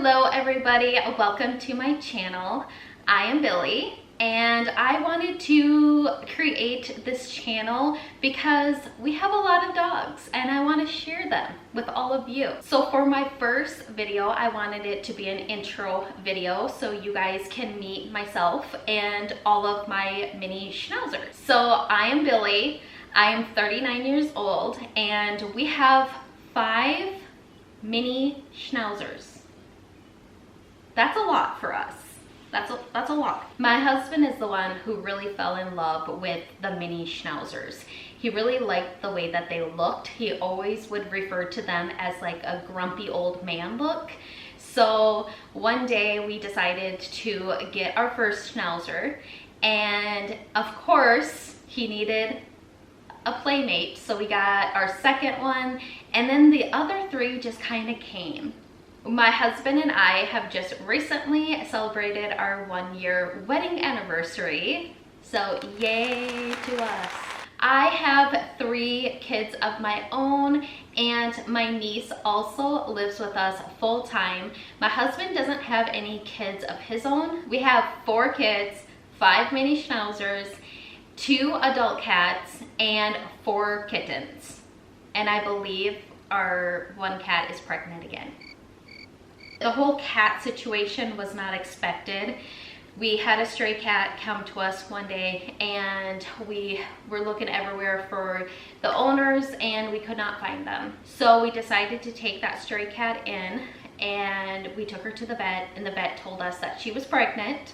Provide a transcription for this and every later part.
Hello everybody, welcome to my channel. I am Billy and I wanted to create this channel because we have a lot of dogs and I want to share them with all of you. So for my first video, I wanted it to be an intro video so you guys can meet myself and all of my mini schnauzers. So I am Billy, I am 39 years old and we have 5 mini schnauzers. That's a lot for us. That's a lot. My husband is the one who really fell in love with the mini schnauzers. He really liked the way that they looked. He always would refer to them as like a grumpy old man look. So one day we decided to get our first schnauzer, and of course he needed a playmate. So we got our second one, and then the other 3 just kind of came. My husband and I have just recently celebrated our 1-year wedding anniversary, so yay to us. I have 3 kids of my own, and my niece also lives with us full time. My husband doesn't have any kids of his own. We have 4 kids, 5 mini schnauzers, 2 adult cats, and 4 kittens. And I believe our 1 cat is pregnant again. The whole cat situation was not expected. We had a stray cat come to us one day and we were looking everywhere for the owners and we could not find them. So we decided to take that stray cat in and we took her to the vet, and the vet told us that she was pregnant.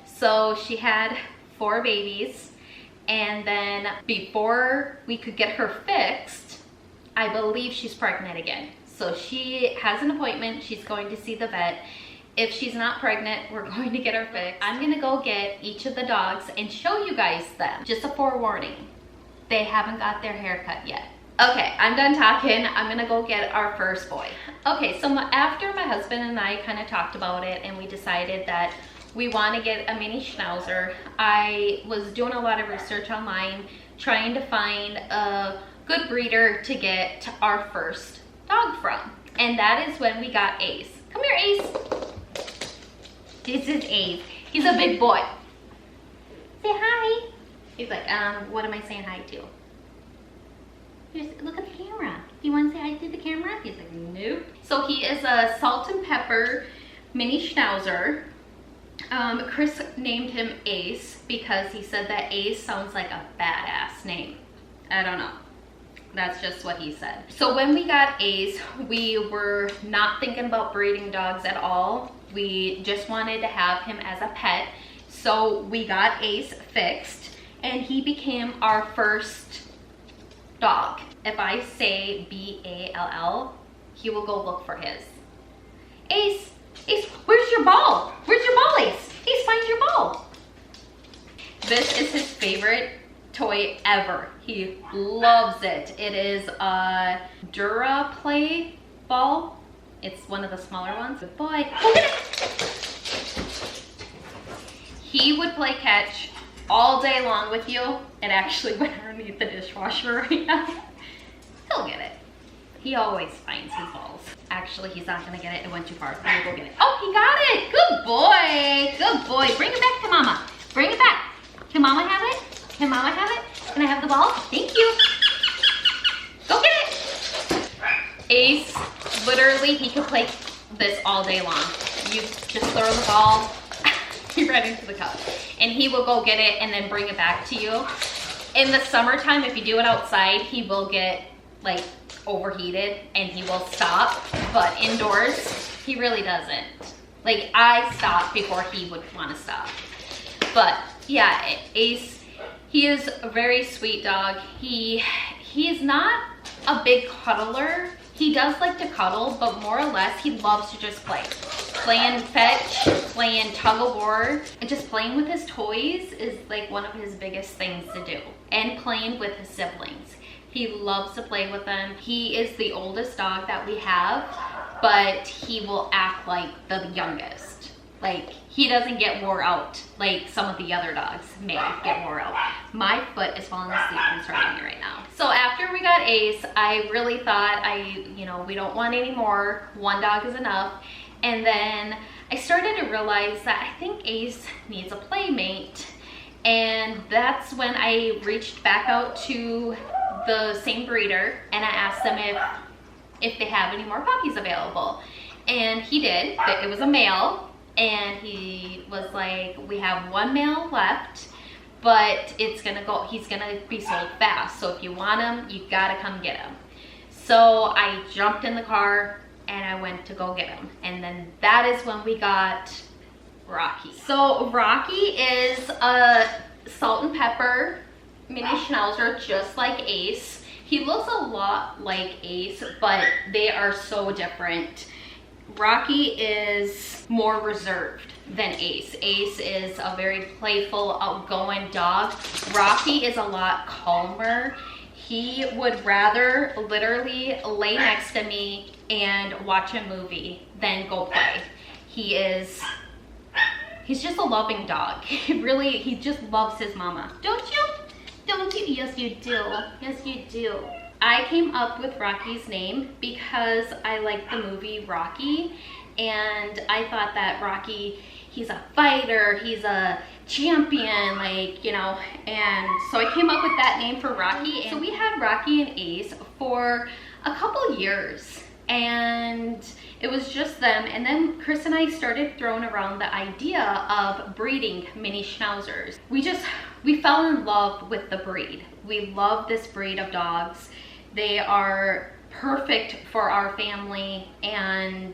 So she had 4 babies, and then before we could get her fixed, I believe she's pregnant again. So she has an appointment, she's going to see the vet. If she's not pregnant, we're going to get her fixed. I'm gonna go get each of the dogs and show you guys them. Just a forewarning, they haven't got their hair cut yet. Okay, I'm done talking. I'm gonna go get our first boy. Okay, so after my husband and I kind of talked about it and we decided that we want to get a mini schnauzer, I was doing a lot of research online trying to find a good breeder to get our first dog from, and that is when we got Ace. Come here, Ace. This is Ace. He's a big boy. Say hi. He's like, what am I saying hi to? Just look at the camera. Do you want to say hi to the camera? He's like, nope. So he is a salt and pepper mini schnauzer. Chris named him Ace because he said that Ace sounds like a badass name. I don't know. That's just what he said. So when we got Ace, we were not thinking about breeding dogs at all. We just wanted to have him as a pet. So we got Ace fixed and he became our first dog. If I say B-A-L-L, he will go look for his. Ace, Ace, where's your ball? Where's your ball, Ace? Ace, find your ball. This is his favorite toy ever. He loves it. It is a Dura Play ball. It's one of the smaller ones. Good boy. He would play catch all day long with you. It actually went underneath the dishwasher right now. He'll get it. He always finds his balls. Actually, he's not gonna get it. It went too far. Let me go get it. Oh, he got it. Good boy. Good boy. Bring it back to mama. Bring it back. Can mama have it? Can mama have it? Can I have the ball? Thank you. Go get it. Ace, literally, he could play this all day long. You just throw the ball right into the cup. And he will go get it and then bring it back to you. In the summertime, if you do it outside, he will get like overheated and he will stop. But indoors, he really doesn't. Like, I stop before he would want to stop. But yeah, Ace, he is a very sweet dog. He's not a big cuddler. He does like to cuddle, but more or less he loves to just play. Playing fetch, playing tug of war, and just playing with his toys is like one of his biggest things to do. And playing with his siblings. He loves to play with them. He is the oldest dog that we have, but he will act like the youngest. Like, he doesn't get wore out like some of the other dogs may get wore out. My foot is falling asleep and it's hurting me right now. So after we got Ace, I really thought we don't want any more. 1 dog is enough. And then I started to realize that I think Ace needs a playmate. And that's when I reached back out to the same breeder and I asked them if they have any more puppies available. And he did. It was a male, and he was like, we have one male left, but he's gonna be sold fast. So if you want him, you gotta come get him. So I jumped in the car and I went to go get him. And then that is when we got Rocky. So Rocky is a salt and pepper mini schnauzer, just like Ace. He looks a lot like Ace, but they are so different. Rocky is more reserved than Ace. Ace is a very playful, outgoing dog. Rocky is a lot calmer. He would rather literally lay next to me and watch a movie than go play. He's just a loving dog. He just loves his mama. Don't you? Don't you? Yes, you do. Yes, you do. I came up with Rocky's name because I like the movie Rocky, and I thought that Rocky, he's a fighter, he's a champion, like, you know, and so I came up with that name for Rocky. So we had Rocky and Ace for a couple years, and it was just them. And then Chris and I started throwing around the idea of breeding mini schnauzers. We fell in love with the breed. We love this breed of dogs. They are perfect for our family, and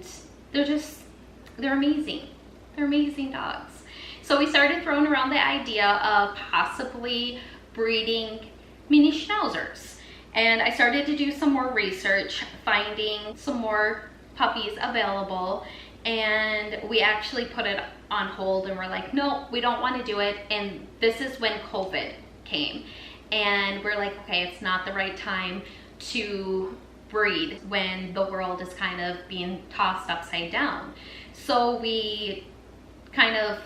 they're amazing. They're amazing dogs. So we started throwing around the idea of possibly breeding mini schnauzers. And I started to do some more research, finding some more puppies available, and we actually put it on hold and we're like, no, we don't want to do it. And this is when COVID came, and we're like, okay, it's not the right time to breed when the world is kind of being tossed upside down. So we kind of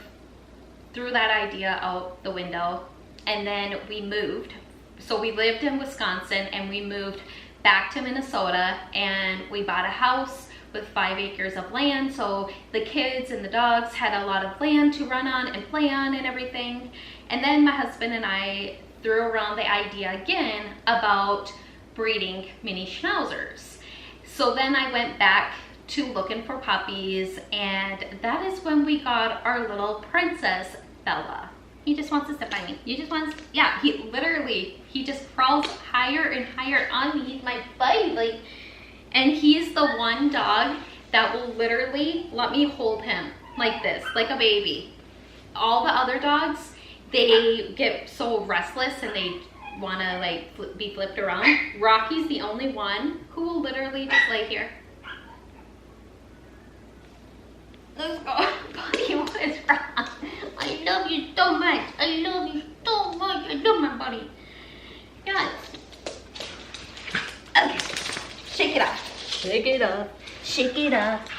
threw that idea out the window, and then we moved. So we lived in Wisconsin and we moved back to Minnesota, and we bought a house with 5 acres of land. So the kids and the dogs had a lot of land to run on and play on and everything. And then my husband and I threw around the idea again about breeding mini schnauzers. So then I went back to looking for puppies, and that is when we got our little princess, Bella. He just wants to sit by me. Yeah, he just crawls higher and higher on me. He's my buddy, like, and he's the one dog that will literally let me hold him like this, like a baby. All the other dogs, they get so restless and they want to like be flipped around. Rocky's the only one who will literally just lay here. Let's go. Buddy, what is wrong? I love you so much. I love you so much. I love my buddy. Yes. Okay. Shake it off. Shake it off. Shake it off.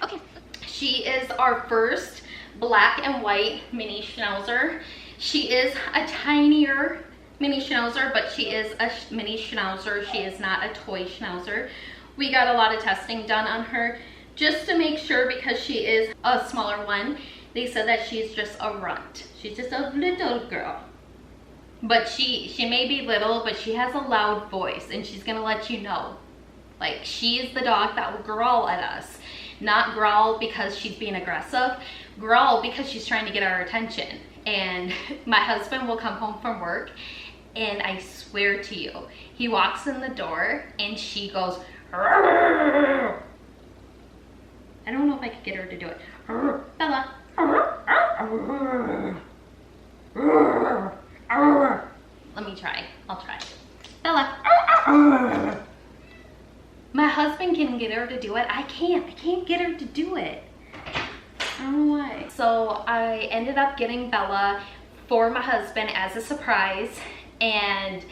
Okay. She is our first black and white mini schnauzer. She is a tinier mini schnauzer, but she is a mini schnauzer. She is not a toy schnauzer. We got a lot of testing done on her just to make sure, because she is a smaller one. They said that she's just a runt. She's just a little girl. But she may be little, but she has a loud voice, and she's gonna let you know. Like, she's the dog that will growl at us. Not growl because she's being aggressive, growl because she's trying to get our attention. And my husband will come home from work, and I swear to you, he walks in the door and she goes, "Rrr." I don't know if I could get her to do it. Bella. Let me try. I'll try. Bella. My husband can get her to do it. I can't get her to do it. I don't know why. So I ended up getting Bella for my husband as a surprise, and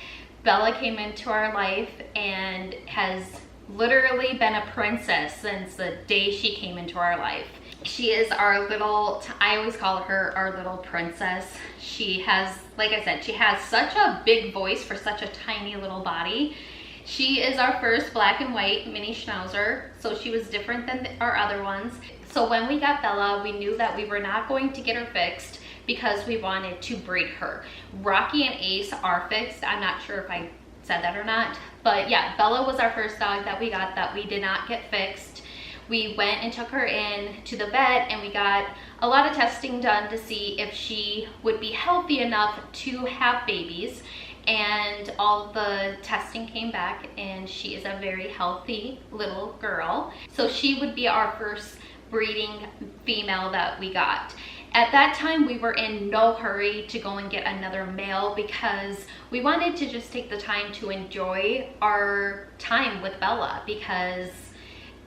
Bella came into our life and has literally been a princess since the day she came into our life. She is our little, I always call her our little princess. She has, like I said, she has such a big voice for such a tiny little body. She is our first black and white mini schnauzer, so she was different than our other ones. So when we got Bella, we knew that we were not going to get her fixed because we wanted to breed her. Rocky and Ace are fixed. I'm not sure if I said that or not, but yeah, Bella was our first dog that we got that we did not get fixed. We went and took her in to the vet and we got a lot of testing done to see if she would be healthy enough to have babies. And all the testing came back and she is a very healthy little girl. So she would be our first breeding female that we got. At that time, we were in no hurry to go and get another male because we wanted to just take the time to enjoy our time with Bella, because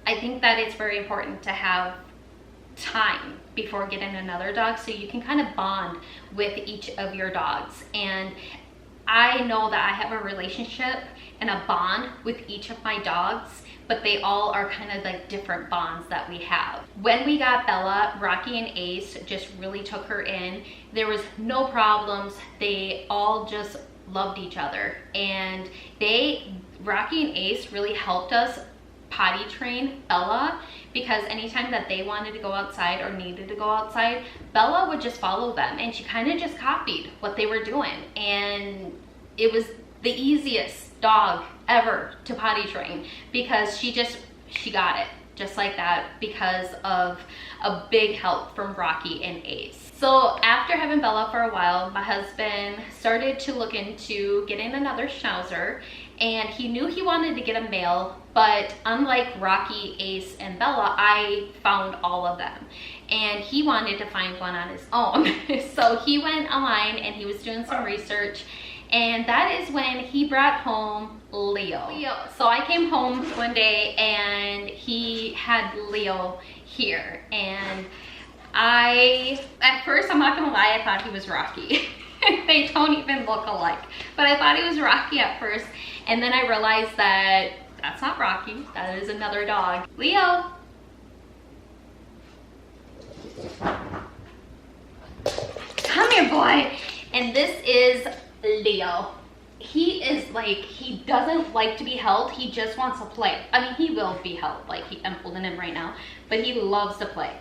I think that it's very important to have time before getting another dog so you can kind of bond with each of your dogs. And I know that I have a relationship and a bond with each of my dogs, but they all are kind of like different bonds that we have. When we got Bella, Rocky and Ace just really took her in. There was no problems. They all just loved each other. And Rocky and Ace really helped us potty train Bella, because anytime that they wanted to go outside or needed to go outside, Bella would just follow them and she kind of just copied what they were doing. And it was the easiest dog ever to potty train because she got it just like that because of a big help from Rocky and Ace. So after having Bella for a while, my husband started to look into getting another Schnauzer, and he knew he wanted to get a male, but unlike Rocky, Ace, and Bella, I found all of them. And he wanted to find one on his own. So he went online and he was doing some research, and that is when he brought home Leo. So I came home one day and he had Leo here, and at first, I'm not gonna lie, I thought he was Rocky. They don't even look alike, but I thought he was Rocky at first, and then I realized that that's not Rocky, that is another dog. Leo. Come here, boy. And this is Leo. He is like, he doesn't like to be held, he just wants to play. I mean, he will be held, like I'm holding him right now, but he loves to play.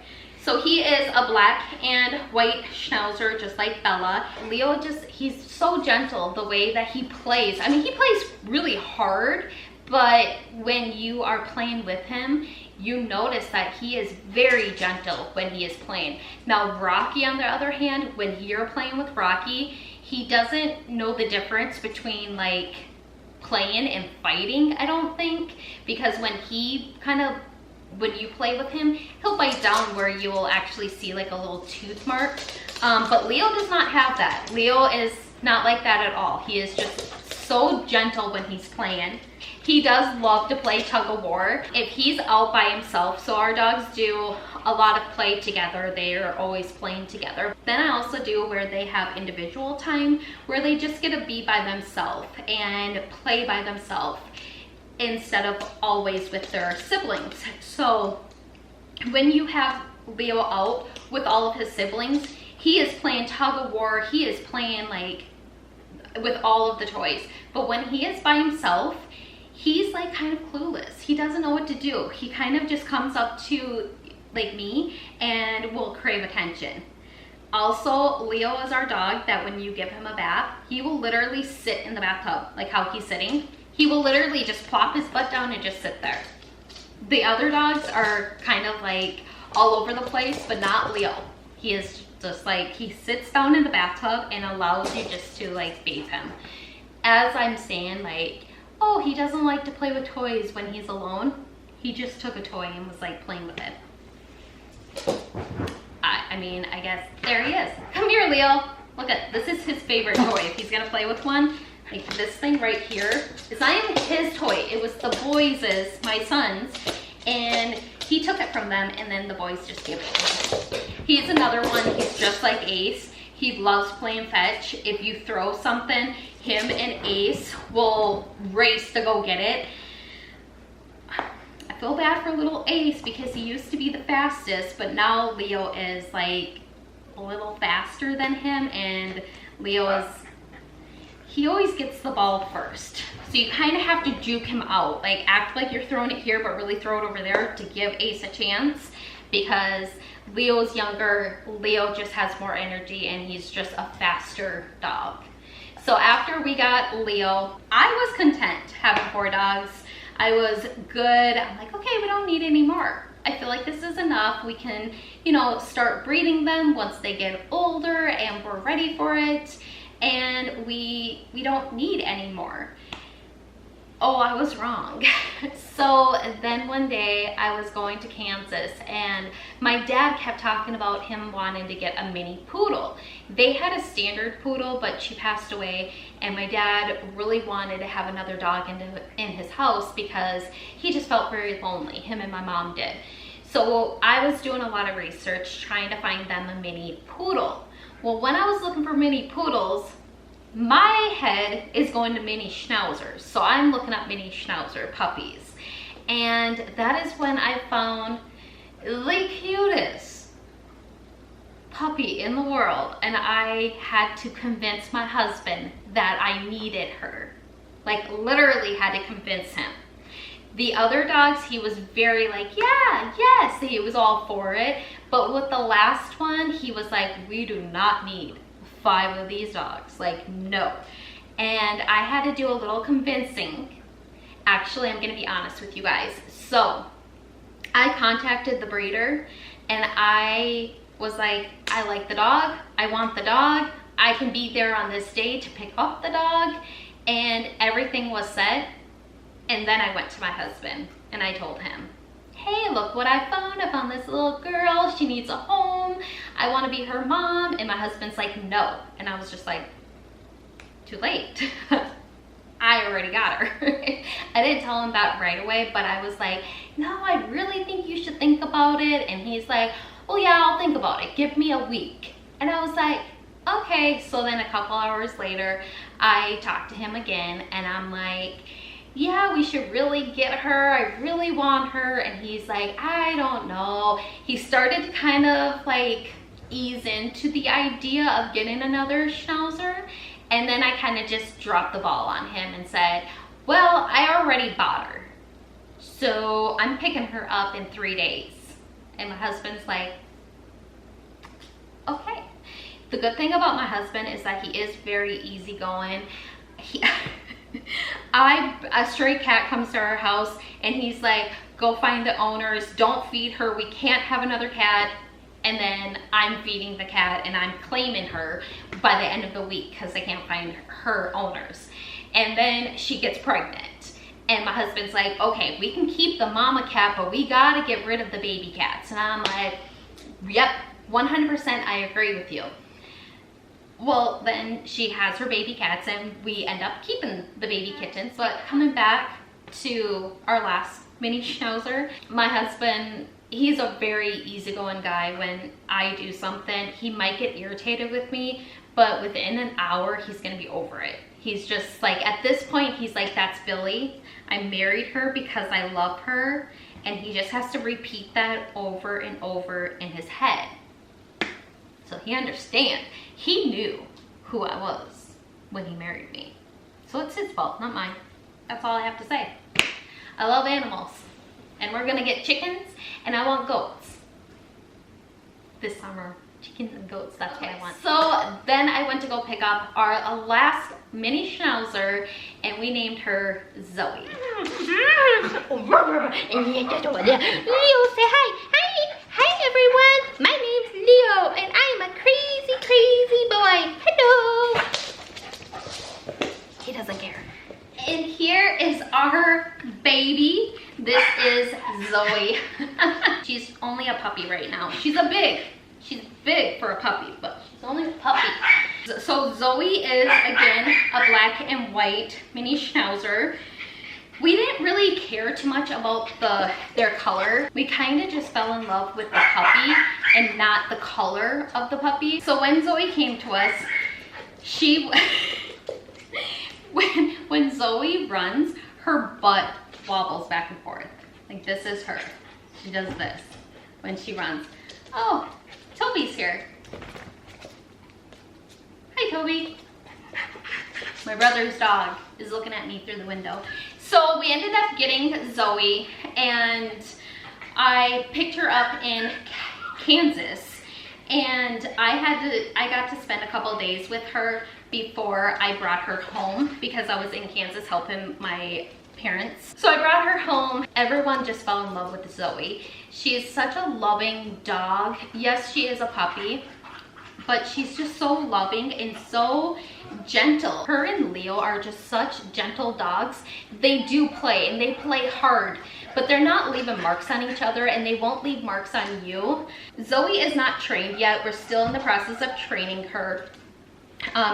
So he is a black and white Schnauzer, just like Bella. Leo he's so gentle the way that he plays. I mean, he plays really hard, but when you are playing with him, you notice that he is very gentle when he is playing. Now, Rocky, on the other hand, when you're playing with Rocky, he doesn't know the difference between like playing and fighting, I don't think, because when you play with him, he'll bite down where you will actually see like a little tooth mark. But Leo does not have that. Leo is not like that at all. He is just so gentle when he's playing. He does love to play tug of war if he's out by himself. So our dogs do a lot of play together. They are always playing together. Then I also do where they have individual time where they just get to be by themselves and play by themselves instead of always with their siblings. So when you have Leo out with all of his siblings, he is playing tug of war, he is playing like with all of the toys. But when he is by himself, he's like kind of clueless. He doesn't know what to do. He kind of just comes up to like me and will crave attention. Also, Leo is our dog that when you give him a bath, he will literally sit in the bathtub, like how he's sitting. He will literally just plop his butt down and just sit there. The other dogs are kind of like all over the place, but not Leo. He is just like, he sits down in the bathtub and allows you just to like bathe him. As I'm saying, like, oh, he doesn't like to play with toys when he's alone. He just took a toy and was like playing with it. I mean, I guess, there he is. Come here, Leo. Look at, this is his favorite toy. If he's gonna play with one, like this thing right here, it's not even his toy. It was the boys', my son's, and he took it from them and then the boys just gave it to him. He's another one, he's just like Ace. He loves playing fetch. If you throw something, him and Ace will race to go get it. I feel bad for little Ace because he used to be the fastest, but now Leo is like a little faster than him, and he always gets the ball first. So you kind of have to juke him out, like act like you're throwing it here, but really throw it over there to give Ace a chance. because Leo's younger. Leo just has more energy and he's just a faster dog. So after we got Leo, I was content having 4 dogs. I was good. I'm like, okay, we don't need any more. I feel like this is enough. We can, you know, start breeding them once they get older and we're ready for it. And we don't need any more. Oh, I was wrong. So then one day I was going to Kansas and my dad kept talking about him wanting to get a mini poodle. They had a standard poodle, but she passed away, and my dad really wanted to have another dog in his house because he just felt very lonely. Him and my mom did. So I was doing a lot of research trying to find them a mini poodle. Well, when I was looking for mini poodles, my head is going to mini schnauzers. So I'm looking up mini schnauzer puppies. And that is when I found the cutest puppy in the world. And I had to convince my husband that I needed her. Like literally had to convince him. The other dogs, he was very like, yeah, yes, he was all for it. But with the last one, he was like, we do not need 5 of these dogs, like no. And I had to do a little convincing. Actually, I'm gonna be honest with you guys. So I contacted the breeder and I was like, I like the dog, I want the dog, I can be there on this day to pick up the dog, and everything was set. And then I went to my husband and I told him, hey, look what I found. I found this little girl. She needs a home. I want to be her mom. And my husband's like, no. And I was just like, too late. I already got her. I didn't tell him that right away, but I was like, no, I really think you should think about it. And he's like, well, yeah, I'll think about it. Give me a week. And I was like, okay. So then a couple hours later, I talked to him again and I'm like, yeah, we should really get her. I really want her. And he's like, I don't know. He started to kind of like ease into the idea of getting another schnauzer. And then I kind of just dropped the ball on him and said, well, I already bought her, so I'm picking her up in 3 days. And my husband's like, okay. The good thing about my husband is that he is very easygoing. A stray cat comes to our house and he's like, go find the owners, don't feed her, we can't have another cat. And then I'm feeding the cat and I'm claiming her by the end of the week because I can't find her owners. And then she gets pregnant and my husband's like, okay, we can keep the mama cat, but we gotta get rid of the baby cats. And I'm like, yep, 100% I agree with you. Well, then she has her baby cats and we end up keeping the baby kittens. But coming back to our last mini schnauzer, my husband, he's a very easygoing guy. When I do something, he might get irritated with me, but within an hour, he's gonna be over it. He's just like, at this point, he's like, that's Billy. I married her because I love her. And he just has to repeat that over and over in his head. So he understands. He knew who I was when he married me. So it's his fault, not mine. That's all I have to say. I love animals. And we're gonna get chickens and I want goats. This summer, chickens and goats, that's what I want. So then I went to go pick up our last mini schnauzer and we named her Zoe. Leo, say hi. Hi everyone. My name's Leo and I am a crazy, crazy boy. Hello. He doesn't care. And here is our baby. This is Zoe. She's only a puppy right now. She's big for a puppy, but she's only a puppy. So Zoe is, again, a black and white mini schnauzer. We didn't really care too much about their color. We kind of just fell in love with the puppy and not the color of the puppy. So when Zoe came to us, she, when Zoe runs, her butt wobbles back and forth. Like this is her. She does this when she runs. Oh, Toby's here. Hi, Toby. My brother's dog is looking at me through the window. So we ended up getting Zoe, and I picked her up in Kansas, and I got to spend a couple days with her before I brought her home because I was in Kansas helping my parents. So I brought her home. Everyone just fell in love with Zoe. She is such a loving dog. Yes, she is a puppy, but she's just so loving and so gentle. Her and Leo are just such gentle dogs. They do play, and they play hard, but they're not leaving marks on each other, and they won't leave marks on you. Zoe is not trained yet. We're still in the process of training her.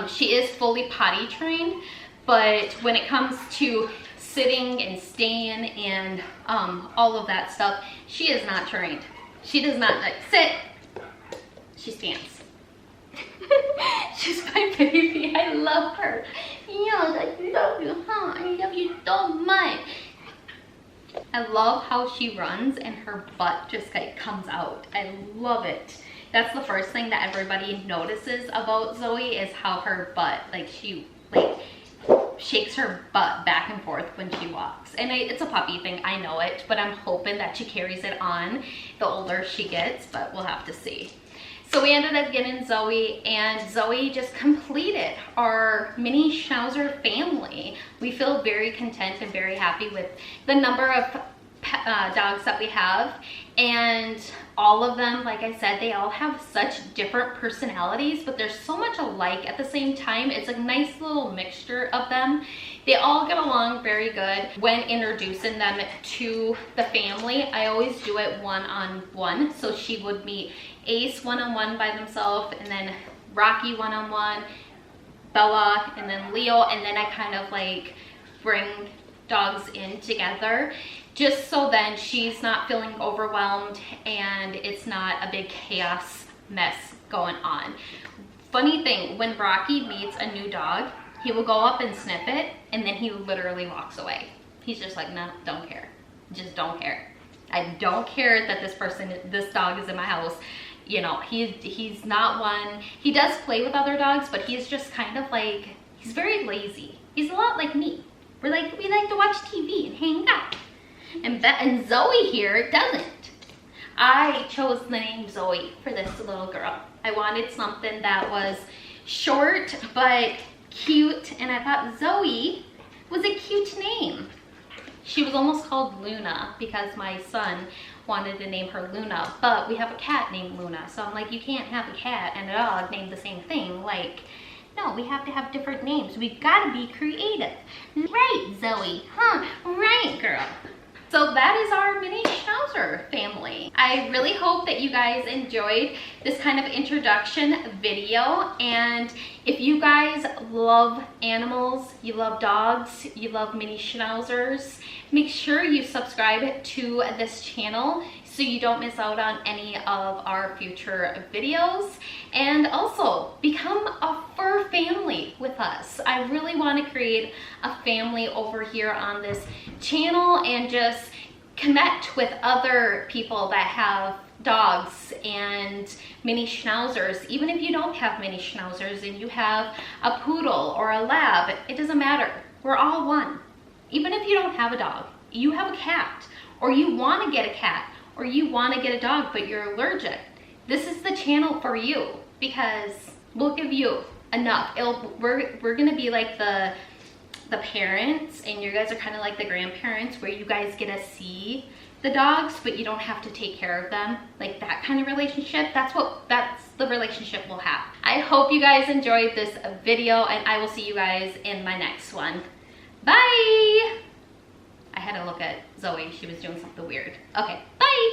She is fully potty trained, but when it comes to sitting and staying and all of that stuff, she is not trained. She does not like sit. She stands. She's my baby. I love her. Yes, I love you, huh? I love you so much. I love how she runs and her butt just like comes out. I love it. That's the first thing that everybody notices about Zoe is how her butt, like she like shakes her butt back and forth when she walks. And it's a puppy thing, I know it, but I'm hoping that she carries it on the older she gets, but we'll have to see. So we ended up getting Zoe, and Zoe just completed our mini Schnauzer family. We feel very content and very happy with the number of dogs that we have, and all of them, like I said, they all have such different personalities, but they're so much alike at the same time. It's a nice little mixture of them. They all get along very good. When introducing them to the family, I always do it one-on-one. So she would meet Ace one-on-one by themselves, and then Rocky one-on-one, Bella, and then Leo, and then I kind of like bring dogs in together, just so then she's not feeling overwhelmed and it's not a big chaos mess going on. Funny thing, when Rocky meets a new dog, he will go up and sniff it, and then he literally walks away. He's just like, no, don't care. Just don't care. I don't care that this dog is in my house. You know, he's not one. He does play with other dogs, but he's just kind of like, he's very lazy. He's a lot like me. We like to watch TV and hang out. And Zoe here doesn't. I chose the name Zoe for this little girl. I wanted something that was short but cute, and I thought Zoe was a cute name. She was almost called Luna because my son wanted to name her Luna, but we have a cat named Luna, so I'm like, you can't have a cat and a dog named the same thing. Like, no, we have to have different names. We gotta be creative. Right, Zoe? Huh? Right, girl. So that is our mini Schnauzer family. I really hope that you guys enjoyed this kind of introduction video. And if you guys love animals, you love dogs, you love mini Schnauzers, make sure you subscribe to this channel so you don't miss out on any of our future videos. And also become a fur family with us. I really want to create a family over here on this channel and just connect with other people that have dogs and mini Schnauzers. Even if you don't have mini Schnauzers and you have a poodle or a lab, it doesn't matter. We're all one. Even if you don't have a dog, you have a cat, or you want to get a cat, or you want to get a dog but you're allergic, this is the channel for you, because we'll give you enough. We're gonna be like the parents, and you guys are kind of like the grandparents, where you guys get to see the dogs but you don't have to take care of them. Like that kind of relationship, that's the relationship we'll have. I hope you guys enjoyed this video, and I will see you guys in my next one. Bye. I had to look at Zoe, she was doing something weird. Okay, bye.